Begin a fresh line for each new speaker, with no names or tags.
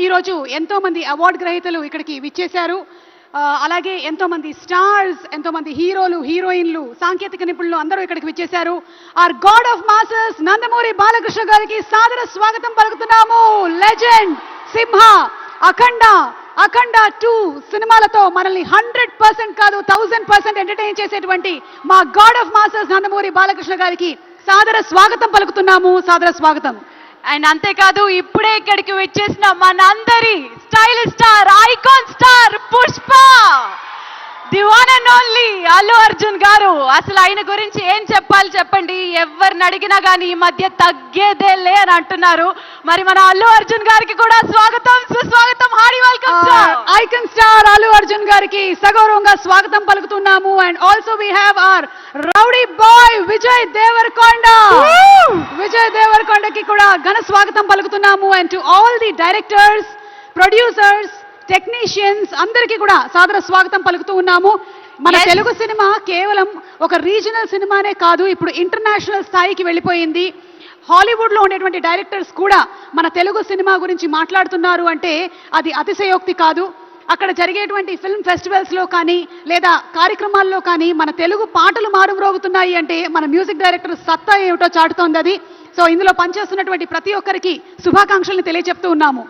ఈరోజు ఎంతో మంది అవార్డు గ్రహీతలు ఇక్కడికి విచ్చేశారు. అలాగే ఎంతో మంది స్టార్స్, ఎంతో మంది హీరోలు, హీరోయిన్లు, సాంకేతిక నిపుణులు అందరూ ఇక్కడికి విచ్చేశారు. Our god of masses Nandamuri Balakrishna గారికి సాదర స్వాగతం పలుకుతున్నాము. లెజెండ్, సింహ, అఖండ, అఖండ 2 సినిమాలతో మనల్ని 100% కాదు 1000% ఎంటర్టైన్ చేసేటువంటి మా God of masses Nandamuri Balakrishna గారికి సాదర స్వాగతం పలుకుతున్నాము. సాదర స్వాగతం.
అండ్ అంతేకాదు ఇప్పుడే ఇక్కడికి వచ్చేసిన మనందరి stylish star, icon star Pushpa, the one and only Allu Arjun గారు. అసలు ఆయన గురించి ఏం చెప్పాలి చెప్పండి. ఎవరిని అడిగినా కానీ ఈ మధ్య తగ్గేదేలే అని అంటున్నారు. మరి మన అల్లు అర్జున్ గారికి కూడా స్వాగతం, సుస్వాగతం, hearty welcome sir.
Icon star Allu Arjun గారికి సగౌరవంగా స్వాగతం పలుకుతున్నాము. And also we have our rowdy boy Vijay Deverakonda. Vijay దేవరకొండకి కూడా ఘన స్వాగతం పలుకుతున్నాము. And to all the directors, producers, technicians అందరికీ కూడా సాదర స్వాగతం పలుకుతూ ఉన్నాము. మన తెలుగు సినిమా కేవలం ఒక రీజనల్ సినిమానే కాదు, ఇప్పుడు ఇంటర్నేషనల్ స్థాయికి వెళ్ళిపోయింది. హాలీవుడ్లో ఉండేటువంటి డైరెక్టర్స్ కూడా మన తెలుగు సినిమా గురించి మాట్లాడుతున్నారు అంటే అది అతిశయోక్తి కాదు. అక్కడ జరిగేటువంటి ఫిల్మ్ ఫెస్టివల్స్లో కానీ లేదా కార్యక్రమాల్లో కానీ మన తెలుగు పాటలు మారుమ్రోగుతున్నాయి అంటే మన మ్యూజిక్ డైరెక్టర్ సత్తా ఏమిటో చాటుతోంది అది. సో ఇందులో పనిచేస్తున్నటువంటి ప్రతి ఒక్కరికి శుభాకాంక్షల్ని తెలియజెప్తూ ఉన్నాము.